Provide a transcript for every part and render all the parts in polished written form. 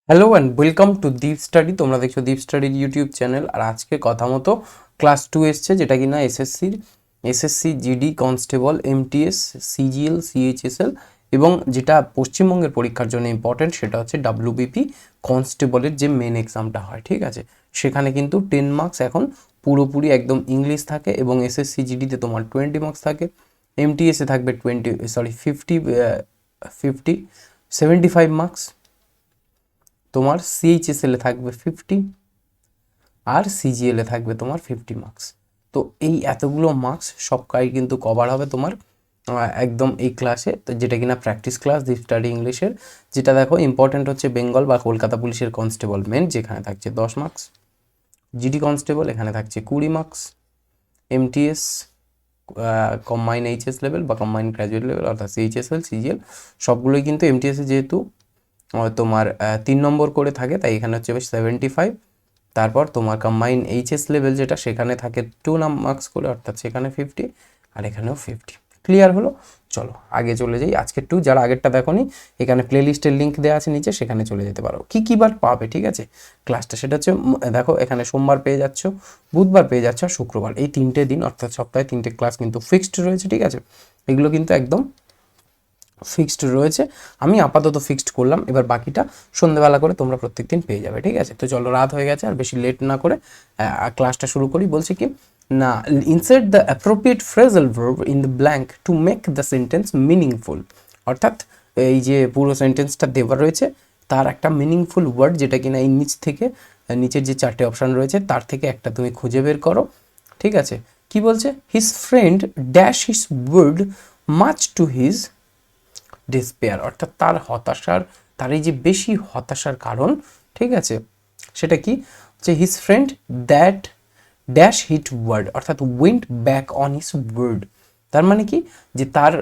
Hello and welcome to Deep study. তোমরা দেখছো দীপ স্টাডির ইউটিউব চ্যানেল। আর আজকে কথা মতো ক্লাস 2 এসছে, যেটা কিনা SSC GD constable MTS CGL CHSL এবং যেটা পশ্চিমবঙ্গের পরীক্ষার জন্য ইম্পর্টেন্ট সেটা হচ্ছে ডাব্লিউবিপি কনস্টেবলের যে মেন এক্সামটা হয়, ঠিক আছে। সেখানে কিন্তু 10 মার্কস এখন পুরোপুরি একদম ইংলিশ থাকে এবং এসএসসি জিডিতে তোমার 20 মার্কস থাকে, এমটিএসে থাকবে 75 মার্কস, তোমার সিএইচএসএল এ থাকবে 50 আর সিজিএল এ থাকবে তোমার 50 মার্কস। তো এই এতগুলো মার্কস সবটাই কিন্তু কভার হবে তোমার একদম এই ক্লাসে, তো যেটা কিনা প্র্যাকটিস ক্লাস দীপ স্টাডি ইংলিশের। যেটা দেখো ইম্পর্টেন্ট হচ্ছে বেঙ্গল বা কলকাতা পুলিশের কনস্টেবল মেন, যেখানে থাকছে 10 মার্কস, জিডি কনস্টেবল এখানে থাকছে 20 marks, MTS combine HS level বা কম্বাইন গ্র্যাজুয়েট লেভেল অর্থাৎ সিএইচএসএল সিজিএল সবগুলোই কিন্তু এমটিএসে যেহেতু তোমার 3 নম্বর করে থাকে, তাই এখানে হচ্ছে 75। তারপর তোমার কম্বাইন এইচএস লেভেল যেটা, সেখানে থাকে 2 মার্কস করে অর্থাৎ সেখানে 50 আর এখানেও 50। ক্লিয়ার হলো? চলো আগে চলে যাই। আজকের যারা আগেরটা দেখোনি, এখানে প্লেলিস্টের লিঙ্ক দেওয়া আছে নিচে, সেখানে চলে যেতে পারো। কী বার পাবে, ঠিক আছে, ক্লাসটা সেটা হচ্ছে দেখো এখানে সোমবার পেয়ে যাচ্ছ, বুধবার পেয়ে যাচ্ছ আর শুক্রবার, এই 3টে দিন অর্থাৎ সপ্তাহে 3টে ক্লাস কিন্তু ফিক্সড রয়েছে, ঠিক আছে। এগুলো কিন্তু একদম ফিক্সড রয়েছে, আমি আপাতত ফিক্সড করলাম, এবার বাকিটা সন্ধ্যেবেলা করে তোমরা প্রত্যেকদিন পেয়ে যাবে, ঠিক আছে। তো চলো, রাত হয়ে গেছে, আর বেশি লেট না করে ক্লাসটা শুরু করি। বলছি কি না, insert the appropriate phrasal verb in the blank two make the sentence meaningful. অর্থাৎ এই যে পুরো সেন্টেন্সটা দেওয়া রয়েছে তার একটা মিনিংফুল ওয়ার্ড, যেটা কিনা এই নিচ থেকে নিচের যে 4টে অপশান রয়েছে তার থেকে একটা তুমি খুঁজে বের করো, ঠিক আছে। কি বলছে? His friend dash his word much to his despair, অর্থাৎ তার হতাশার, তার এই যে বেশি হতাশার কারণ, ঠিক আছে, সেটা কি যে his friend that dash hit word, অর্থাৎ went back on his word. তার মানে কি যে তার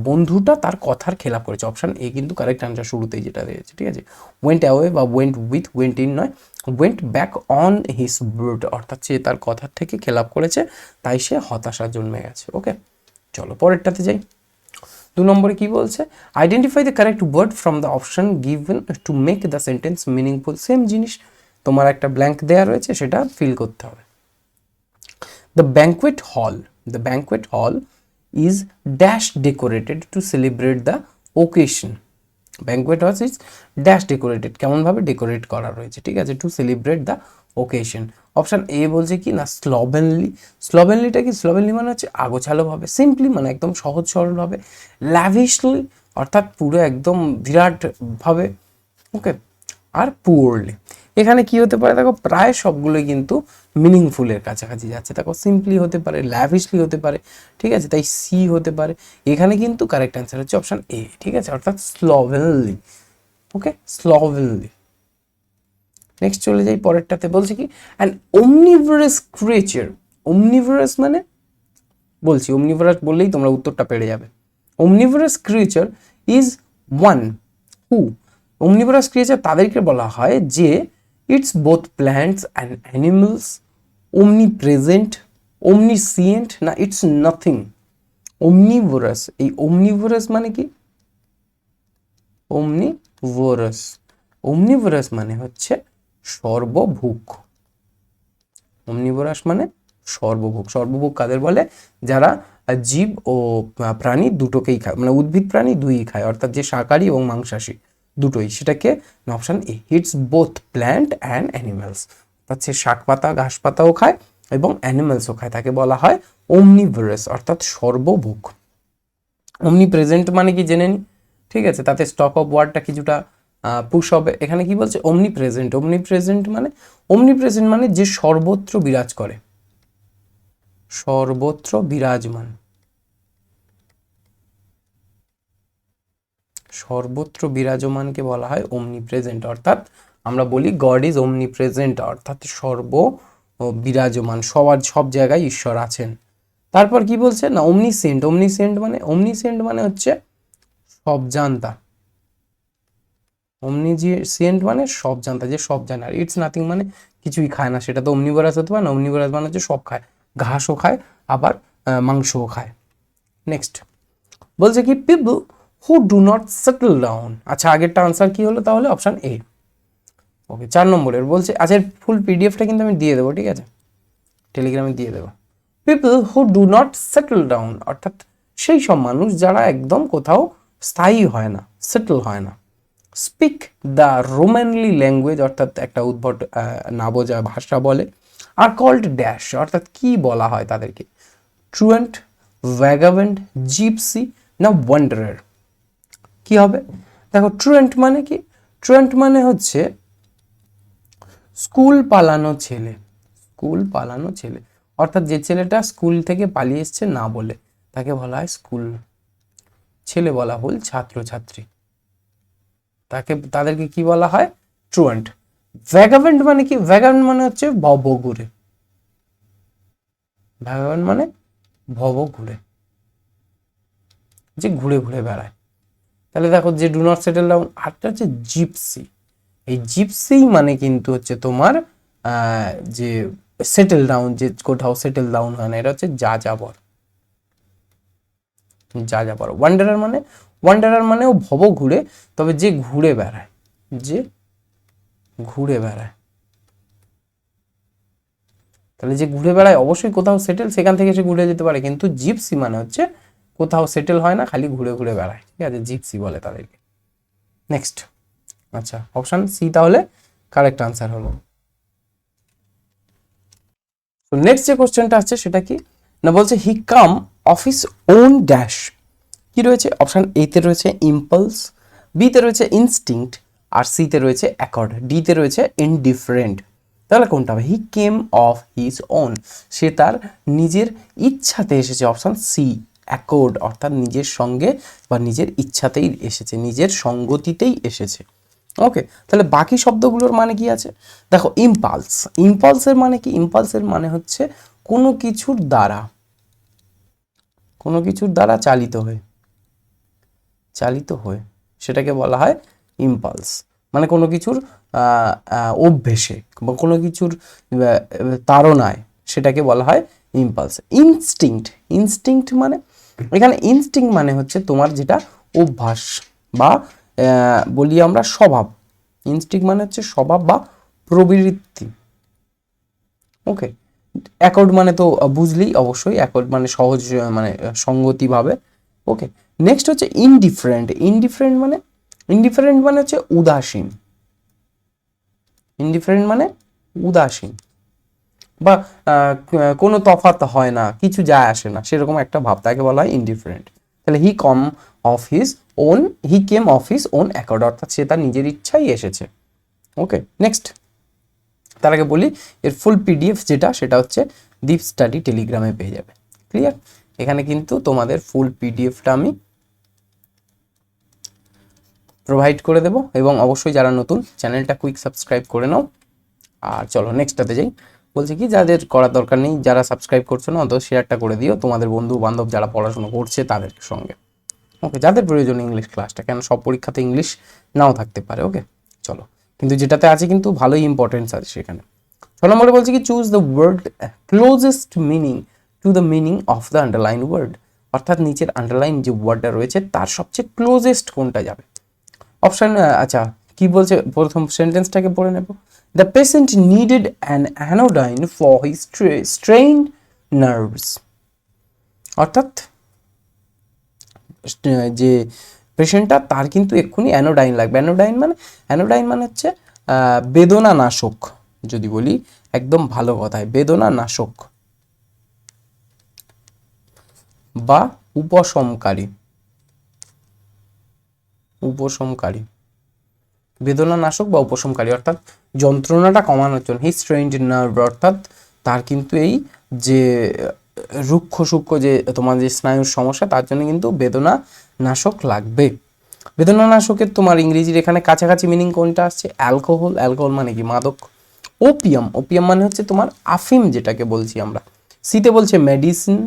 বন্ধুটা তার কথার খেলাপ করেছে। অপশান এ কিন্তু কারেক্ট আনসার, শুরুতেই যেটা রয়েছে, ঠিক আছে। ওয়েন্ট অ্যাওয়ে বা ওয়েন্ট উইথ, ওয়েন্ট ইন নয়, went back on his word, অর্থাৎ সে তার কথার থেকে খেলাপ করেছে, তাই সে হতাশা জন্মে গেছে। ওকে, চলো পরেরটাতে যাই। 2 নম্বরে কি বলছে? Identify the correct word from the option given to make the sentence meaningful. Same জিনিস, তোমার একটা ব্ল্যাঙ্ক দেওয়া রয়েছে, সেটা ফিল করতে হবে। The banquet hall, the banquet hall is dash decorated to celebrate the occasion. Banquet hall is dash decorated, কেমনভাবে decorate করা রয়েছে, ঠিক আছে, to celebrate the occasion. Option A বলছে কি না, স্লোভেনলি। স্লোভেনলিটা কি? স্লোভেনলি মানে হচ্ছে আগোছালোভাবে, সিম্পলি মানে একদম সহজ সরলভাবে, ল্যাভিশলি অর্থাৎ পুরো একদম বিরাটভাবে, ওকে, আর পুয়ারলি। এখানে কি হতে পারে দেখো, প্রায় সবগুলোই কিন্তু মিনিংফুলের কাছাকাছি যাচ্ছে। দেখো সিম্পলি হতে পারে, ল্যাভিশলি হতে পারে, ঠিক আছে, তাই সি হতে পারে। এখানে কিন্তু কারেক্ট অ্যান্সার হচ্ছে অপশান এ, ঠিক আছে, অর্থাৎ স্লোভেনলি। ওকে, স্লোভেনলি। নেক্সট চলে যাই পরেরটাতে। বলছে কি, অ্যান ওমনিভরাস ক্রিয়েচার। ওমনিভরাস মানে, বলছি ওমনিভরাস বললেই তোমরা উত্তরটা পেরে যাবে। Omnivorous creature is one who, omnivorous creature তাদেরকে বলা হয় যে it's both plants and animals, omnipresent, omniscient, না ইটস নাথিং। ওমনিভরাস, এই ওমনিভরাস মানে কি? ওমনিভরাস, ওমনিভরাস মানে হচ্ছে সর্বভুক। ওমনিভরাস মানে সর্বভুক। সর্বভুক কাদের বলে? যারা জীব ও প্রাণী দুটোকেই খায়, মানে উদ্ভিদ প্রাণী দুইই খায়, অর্থাৎ যে শাকাহারী এবং মাংসাশী দুটোই। সেটাকে option A, eats both plant and animals, অর্থাৎ সে শাক পাতা ঘাস পাতাও খায় এবং অ্যানিমালসও খায়, তাকে বলা হয় ওমনিভরাস অর্থাৎ সর্বভুক। ওমনি প্রেজেন্ট মানে কি জেনে নি, ঠিক আছে, তাতে স্টক অফ ওয়ার্ডটা কিছুটা পুশ হবে। এখানে কি বলছে? ওমনি প্রেজেন্ট। ওমনি প্রেজেন্ট মানে, ওমনি প্রেজেন্ট মানে যে সর্বত্র বিরাজ করে, সর্বত্র বিরাজমান, সর্বত্র বিরাজমানকে বলা হয় ওমনি প্রেজেন্ট। অর্থাৎ আমরা বলি গড ইজ ওমনি প্রেজেন্ট, অর্থাৎ সর্ব বিরাজমান, সবার সব জায়গায় ঈশ্বর আছেন। তারপর কি বলছে না, ওমনিসেন্ট। ওমনিসেন্ট মানে, ওমনিসেন্ট মানে হচ্ছে সব জানতা। ওমনিজিয়েন্ট মানে সব জানতা, যে সব জানে। আর ইটস নাথিং মানে কিছুই খায় না, সেটা তো ওমনিভরাস হতে পারে না। ওমনিভরাস মানে হচ্ছে সব খায়, ঘাসও খায় আবার মাংসও খায়। নেক্সট বলছে কি, people who do not settle down. আচ্ছা, আগেরটা আনসার কি হলো তাহলে? Option A. ওকে, 4 নম্বরের বলছে, আচ্ছা ফুল পিডিএফটা কিন্তু আমি দিয়ে দেবো, ঠিক আছে, টেলিগ্রামে দিয়ে দেবো। People who do not settle down, অর্থাৎ সেই সব মানুষ যারা একদম কোথাও স্থায়ী হয় না, সেটেল হয় না। স্পিক দ্য রোমানলি ল্যাঙ্গুয়েজ, অর্থাৎ একটা উদ্ভট না বোঝা ভাষা বলে। আর কল্ড ড্যাশ, অর্থাৎ কি বলা হয় তাদেরকে, ট্রুয়েন্ট, ভ্যাগাবেন্ড, জিপসি না ওয়ান্ডারার। কি হবে দেখো, ট্রুয়েন্ট মানে কি, ট্রুয়েন্ট মানে হচ্ছে স্কুল পালানো ছেলে, স্কুল পালানো ছেলে, অর্থাৎ যে ছেলেটা স্কুল থেকে পালিয়ে এসছে না বলে তাকে বলা হয় স্কুল, ছেলে বলা ভুল, ছাত্রছাত্রী, তাদেরকে কি বলা হয়, ট্রুয়েন্ট। ভ্যাগাবেন্ড মানে কি, ভ্যাগাবেন্ড মানে হচ্ছে ভবঘুরে, ভ্যাগাবেন্ড মানে ভবঘুরে, যে ঘুরে ঘুরে বেড়ায়। তাহলে দেখো যে ডু নট সেটেল ডাউন, আরটা হচ্ছে জিপসি। এই জিপসি মানে কিন্তু হচ্ছে তোমার যে সেটেল ডাউন, যে কোথাও সেটেল ডাউন হয় না, এটা হচ্ছে যাযাবর, যাযাবর। ওয়ান্ডারার মানে, ওয়ান্ডারার মানেও ভব ঘুরে, তবে যে ঘুরে বেড়ায়, যে ঘুরে বেড়ায়। তাহলে যে ঘুরে বেড়ায় অবশ্যই কোথাও সেটেল, সেখান থেকে সে ঘুরে যেতে পারে, কিন্তু জিপসি মানে হচ্ছে কোথাও সেটেল হয় না, খালি ঘুরে ঘুরে বেড়ায়, ঠিক আছে, জিপসি বলে তাদেরকে। নেক্সট, আচ্ছা অপশন সি তাহলে কারেক্ট আনসার হলো। তো নেক্সট যে কোশ্চেনটা আছে সেটা কি না, বলছে হি কাম অফ হিজ ওন ড্যাশ। কি রয়েছে, অপশন এ তে রয়েছে ইম্পালস, বি তে রয়েছে ইনস্টিংক্ট, আর সি তে রয়েছে অ্যাকর্ড, ডি তে রয়েছে ইনডিফারেন্ট। তাহলে কোনটা হবে, হি কেম অফ হিজ ওন, সে তার নিজের ইচ্ছাতে এসেছে, অপশন সি অ্যাকর্ড, অর্থাৎ নিজের সঙ্গে বা নিজের ইচ্ছাতেই এসেছে, নিজের সঙ্গতিতেই এসেছে। ওকে, তাহলে বাকি শব্দগুলোর মানে কি আছে দেখো, ইম্পালস, ইম্পালসের মানে কি, ইম্পালসের মানে হচ্ছে কোনো কিছুর দ্বারা, কোনো কিছুর দ্বারা চালিত হয়ে, চালিত হয়ে সেটাকে বলা হয় ইম্পালস। মানে কোনো কিছুর অভ্যেসে বা কোনো কিছুর তাড়নায় সেটাকে বলা হয় ইম্পালস। ইনস্টিংক্ট, ইনস্টিংক্ট মানে, এখানে ইনস্টিংক্ট মানে হচ্ছে তোমার যেটা অভ্যাস বা বলি আমরা স্বভাব। ইনস্টিংক্ট মানে হচ্ছে স্বভাব বা প্রবৃত্তি। ওকে, অ্যাকর্ড মানে তো বুঝলেই অবশ্যই, অ্যাকর্ড মানে সহজ, মানে সঙ্গতিভাবে। ওকে, নেক্সট হচ্ছে ইনডিফারেন্ট, ইনডিফারেন্ট মানে, ইনডিফারেন্ট মানে হচ্ছে উদাসীন, ইনডিফারেন্ট মানে উদাসীন বা কোনো তফাৎ হয় না, কিছু যায় আসে না, সেরকম একটা ভাব, তাকে বলা হয় ইনডিফারেন্ট। তাহলে he come of his own, he came of his own accord, অর্থাৎ সে তার নিজের ইচ্ছাই এসেছে। ওকে, নেক্সট, তার আগে বলি এর ফুল পিডিএফ যেটা, সেটা হচ্ছে দীপ স্টাডি টেলিগ্রামে পেয়ে যাবে। ক্লিয়ার, এখানে কিন্তু তোমাদের ফুল পিডিএফটা আমি প্রোভাইড করে দেবো, এবং অবশ্যই যারা নতুন চ্যানেলটা কুইক সাবস্ক্রাইব করে নাও। আর চলো নেক্সটটাতে যাই। বলছে কি, যাদের করার দরকার নেই, যারা সাবস্ক্রাইব করছো না, অন্তত শেয়ারটা করে দিও তোমাদের বন্ধু বান্ধব যারা পড়াশোনা করছে তাদের সঙ্গে। ওকে, যাদের প্রয়োজন ইংলিশ ক্লাসটা, কেন সব পরীক্ষাতে ইংলিশ নাও থাকতে পারে। ওকে চলো, কিন্তু যেটাতে আছে কিন্তু ভালোই ইম্পর্টেন্স আছে সেখানে। 6 নম্বরে বলছে কি, choose the word closest meaning to the meaning of the underline word, অর্থাৎ নিচের আন্ডারলাইন যে ওয়ার্ডটা রয়েছে তার সবচেয়ে ক্লোজেস্ট কোনটা যাবে। অপশন, আচ্ছা কি বলছে, প্রথম সেন্টেন্সটাকে পড়ে নেব। The patient needed an anodyne for his strained nerves, অর্থাৎ যে পেশেন্টটা তার কিন্তু এক্ষুনি অ্যানোডাইন লাগবে। অ্যানোডাইন মানে, অ্যানোডাইন মানে হচ্ছে বেদনা নাশক, যদি বলি একদম ভালো কথায়, বেদনা নাশক বা উপশমকারী, উপশমকারী, বেদনা নাশক বা উপশমকারী, অর্থাৎ যন্ত্রণাটা কমানোর জন্য। হি স্ট্রেইনড নার্ভ, অর্থাৎ তার কিন্তু এই যে রুক্ষ সূক্ষ্ম যে তোমার যে স্নায়ুর সমস্যা, তার জন্য কিন্তু বেদনা নাশক লাগবে। বেদনা নাশকের তোমার ইংরেজির এখানে কাছাকাছি মিনিং কোনটা আসছে, অ্যালকোহল, অ্যালকোহল মানে কি মাদক। ওপিয়াম, ওপিয়াম মানে হচ্ছে তোমার আফিম যেটাকে বলছি আমরা। সিতে বলছে মেডিসিন,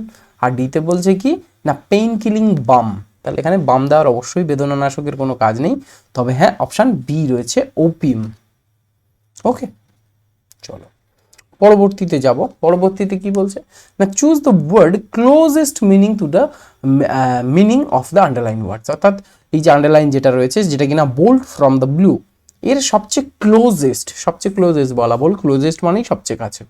আর ডিতে বলছে কি না পেইন কিলিং বাম। তাহলে এখানে বাম দেওয়ার অবশ্যই বেদনানাশকের কোনো কাজ নেই, তবে হ্যাঁ অপশান বি রয়েছে ওপিয়াম। ওকে চলো পরবর্তীতে যাব। পরবর্তীতে কি বলছে না, choose the word closest meaning to the meaning of the underline words, অর্থাৎ এই যে আন্ডারলাইন যেটা রয়েছে, যেটা কিনা বোল্ড ফ্রম দ্য ব্লু, এর সবচেয়ে ক্লোজেস্ট বলা বল, ক্লোজেস্ট মানেই সবচেয়ে কাছে।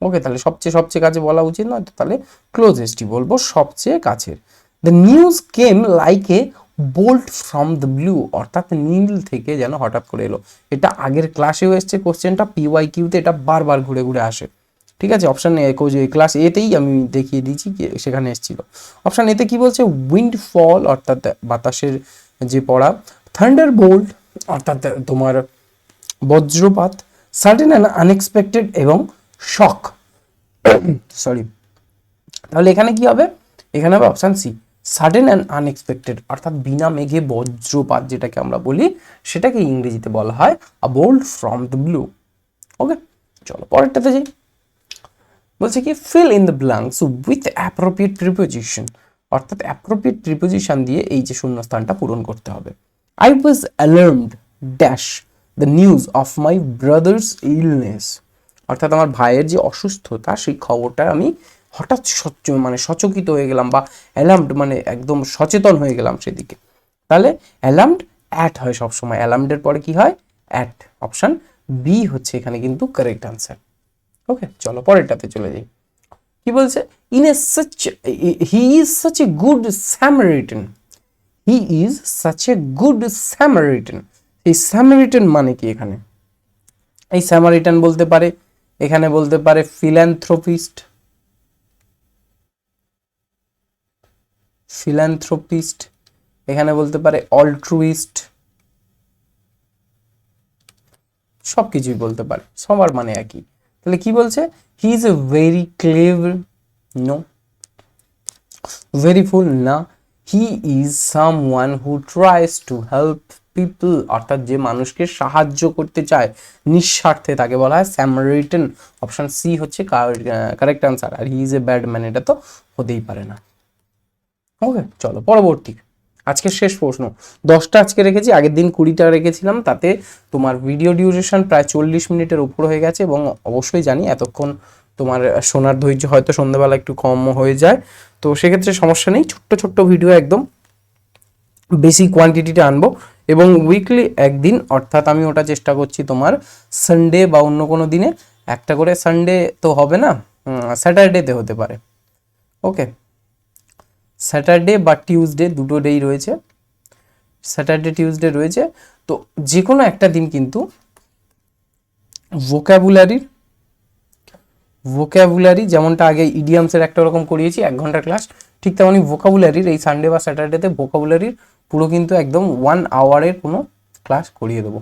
ওকে, তাহলে সবচেয়ে কাছে বলা উচিত নয়, তো তাহলে ক্লোজেস্টই বলবো, সবচেয়ে কাছের। The news came like a bolt from the blue, অর্থাৎ নীল থেকে যেন হঠাৎ করে এলো। এটা আগের ক্লাসেও এসছে কোশ্চেনটা, পিওয়াই কিউতে এটা বারবার ঘুরে ঘুরে আসে। ঠিক আছে, অপশান ক্লাস এতেই আমি দেখিয়ে দিয়েছি, সেখানে এসেছিল। অপশান এতে কি বলছে, উইন্ড ফল অর্থাৎ বাতাসের যে পড়া, থান্ডার বোল্ট অর্থাৎ তোমার বজ্রপাত, সাডেন অ্যান্ড আনএক্সপেক্টেড এবং শক। সরি, তাহলে এখানে কি হবে, এখানে হবে option C, sudden and unexpected, অর্থাৎ বিনা মেঘে বজ্রপাত যেটাকে আমরা বলি, সেটাকে ইংরেজিতে বলা হয় a bolt from the blue. Okay, চলো পরেরটাতে যাই। বলছে কি, fill in the blanks with appropriate preposition, অর্থাৎ অ্যাপ্রোপ্রিয়েট প্রিপোজিশন দিয়ে এই যে শূন্যস্থানটা পূরণ করতে হবে। I was alarmed dash the news of my brother's illness, অর্থাৎ আমার ভাইয়ের যে অসুস্থতা সেই খবরটা আমি হঠাৎ সচকিত হয়ে গেলাম, বা অ্যালার্মড মানে একদম সচেতন হয়ে গেলাম সেদিকে। তাহলে অ্যালার্মড অ্যাট হয় সবসময়, অ্যালার্মডের পরে কি হয়, অ্যাট। অপশান বি হচ্ছে এখানে কিন্তু কারেক্ট আনসার। ওকে, চলো পরেরটাতে চলে যাই। কি বলছে, he is such a good Samaritan, he is such a good Samaritan. এই স্যামারিটান মানে কি, এখানে এই স্যামারিটান বলতে পারে, এখানে বলতে পারে ফিল্যান্থ্রোপিস্ট, এখানে বলতে পারে অল্ট্রুইস্ট, সবকিছুই বলতে পারে, সবার মানে একই। তাহলে কি বলছে, he is a very clever, no. Very fool, না। He is someone who tries to help people, অর্থাৎ যে মানুষকে সাহায্য করতে চায় নিঃস্বার্থে, তাকে বলা হয় স্যামারিটান। অপশন সি হচ্ছে কারেক্ট আনসার। আর he is a bad man, এটা তো হতেই পারে না। ওকে, চলো পরবর্তী, আজকের শেষ প্রশ্ন। 10টা আজকে রেখেছি, আগের দিন 20টা রেখেছিলাম, তাতে তোমার ভিডিও ডিউরেশন প্রায় 40 মিনিটের উপর হয়ে গেছে, এবং অবশ্যই জানি এতক্ষণ তোমার শোনার ধৈর্য হয়তো সন্ধ্যেবেলা একটু কম হয়ে যায়, তো সেক্ষেত্রে সমস্যা নেই, ছোট্ট ছোট্ট ভিডিও একদম বেশি কোয়ান্টিটিটা আনবো, এবং উইকলি একদিন, অর্থাৎ আমি ওটা চেষ্টা করছি তোমার সানডে বা অন্য কোনো দিনে একটা করে, সানডে তো হবে না, স্যাটারডেতে হতে পারে। ওকে, স্যাটারডে বা টিউসডে, দুটো ডেই রয়েছে, স্যাটারডে টিউসডে রয়েছে, তো যে কোনো একটা দিন কিন্তু ভোকাবুলারি যেমনটা আগে ইডিয়ামসের একটা রকম করিয়েছি 1 ঘন্টার ক্লাস, ঠিক তেমনই ভোকাবুলারির এই সানডে বা স্যাটারডেতে ভোকাবুলারির পুরো কিন্তু একদম 1 আওয়ারের কোনো ক্লাস করিয়ে দেবো।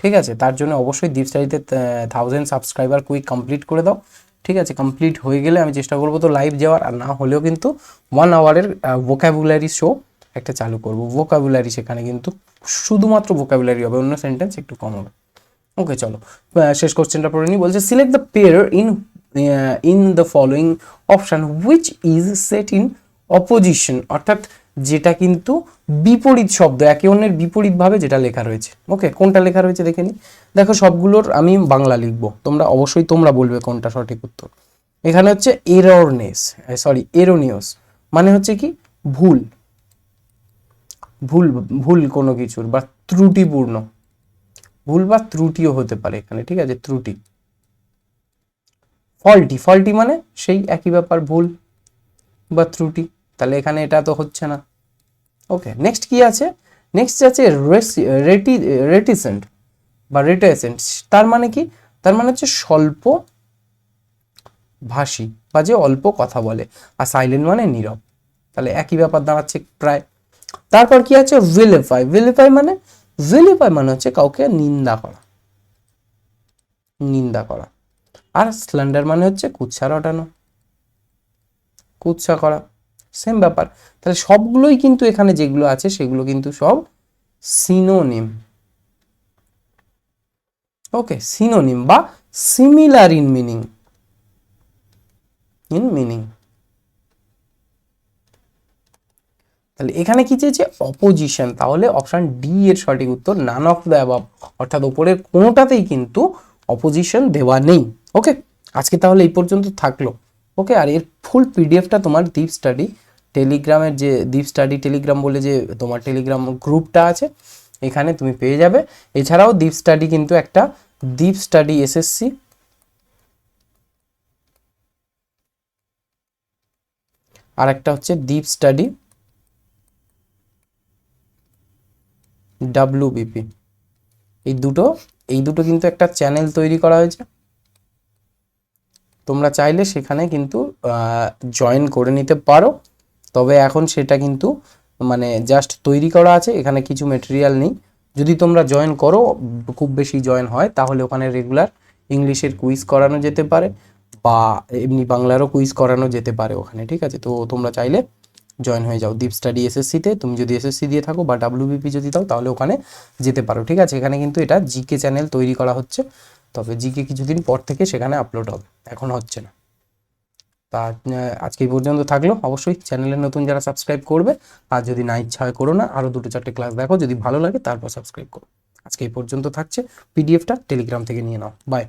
ঠিক আছে, তার জন্য অবশ্যই দীপ স্টাডিতে 1000 সাবস্ক্রাইবার কুইক কমপ্লিট করে দাও। ঠিক আছে, কমপ্লিট হয়ে গেলে আমি চেষ্টা করবো তো লাইভ যাওয়ার, আর না হলেও কিন্তু 1 আওয়ারের ভোকাবুলারি শো একটা চালু করব। ভোকাবুলারি সেখানে কিন্তু শুধুমাত্র ভোকাবুলারি হবে, অন্য সেন্টেন্স একটু কম হবে। ওকে, চলো শেষ কোশ্চেনটা পড়ে নিই। বলছে, select the pair in the following option which is set in opposition, অর্থাৎ যেটা কিন্তু বিপরীত শব্দ, একে অন্যের বিপরীতভাবে যেটা লেখা রয়েছে। ওকে, কোনটা লেখা রয়েছে দেখে নিই। দেখো, সবগুলোর আমি বাংলা লিখবো, তোমরা বলবে কোনটা সঠিক উত্তর। এখানে হচ্ছে এরোনিয়াস, মানে হচ্ছে কি ভুল, ভুল কোনো কিছুর, বা ত্রুটিপূর্ণ, ভুল বা ত্রুটিও হতে পারে এখানে। ঠিক আছে, ত্রুটি। ফল্টি মানে সেই একই ব্যাপার, ভুল বা ত্রুটি, তাহলে এখানে এটা তো হচ্ছে না। ওকে, নেক্সট কি আছে, নেক্সট আছে রেটিসেন্ট বা রিটাইসেন্ট, তার মানে কি, তার মানে হচ্ছে স্বল্প ভাষী, বা যে অল্প কথা বলে, আর সাইলেন্ট মানে নীরব, তাহলে একই ব্যাপার দাঁড়াচ্ছে প্রায়। তারপর কি আছে, ভিলিফাই মানে হচ্ছে কাউকে নিন্দা করা, আর স্ল্যান্ডার মানে হচ্ছে কুৎসা করা, সেম ব্যাপার। তাহলে সবগুলোই কিন্তু এখানে যেগুলো আছে সেগুলো কিন্তু সব সিনোনিম। ওকে, সিনোনিম বা সিমিলার ইন মিনিং, তাহলে এখানে কি চেয়েছে, অপোজিশন, তাহলে অপশন ডি এর সঠিক উত্তর, নান অফ দ্য অ্যাবাভ, অর্থাৎ উপরের কোনোটাতেই কিন্তু অপোজিশন দেওয়া নেই। ওকে, আজকে তাহলে এই পর্যন্ত থাকলো। ওকে, আর এর ফুল পিডিএফটা তোমার দীপ স্টাডি টেলিগ্রামের, যে দীপ স্টাডি টেলিগ্রাম বলে যে তোমার টেলিগ্রাম গ্রুপটা আছে, এখানে তুমি পেয়ে যাবে। এছাড়াও দীপ স্টাডি কিন্তু একটা, দীপ স্টাডি এসএসসি, আর একটা হচ্ছে দীপ স্টাডি ডাব্লিউবিপি, এই দুটো কিন্তু একটা চ্যানেল তৈরি করা হয়েছে। তোমরা চাইলে সেখানে কিন্তু জয়েন করে নিতে পারো, তবে এখন সেটা কিন্তু মানে জাস্ট তৈরি করা আছে, এখানে কিছু মেটেরিয়াল নেই। যদি তোমরা জয়েন করো, খুব বেশি জয়েন হয়, তাহলে ওখানে রেগুলার ইংলিশের কুইজ করানো যেতে পারে, বা এমনি বাংলারও কুইজ করানো যেতে পারে ওখানে, ঠিক আছে? তো তোমরা চাইলে জয়েন হয়ে যাও দীপ স্টাডি এসএসসিতে। তুমি যদি এসএসসি দিয়ে থাকো বা ডাব্লিউবিপি যদি দাও, তাহলে ওখানে যেতে পারো, ঠিক আছে? এখানে কিন্তু এটা জিকে চ্যানেল তৈরি করা হচ্ছে, তবে জিকে কিছুদিন পর থেকে সেখানে আপলোড হবে, এখন হচ্ছে না। তা আজকে এই পর্যন্ত থাকলো। অবশ্যই চ্যানেলে নতুন যারা সাবস্ক্রাইব করবে, আর যদি না ইচ্ছা হয় করো না, আরও 2-4টে ক্লাস দেখো, যদি ভালো লাগে তারপর সাবস্ক্রাইব করো। আজকে এই পর্যন্ত থাকছে, পিডিএফটা টেলিগ্রাম থেকে নিয়ে নাও। বাই।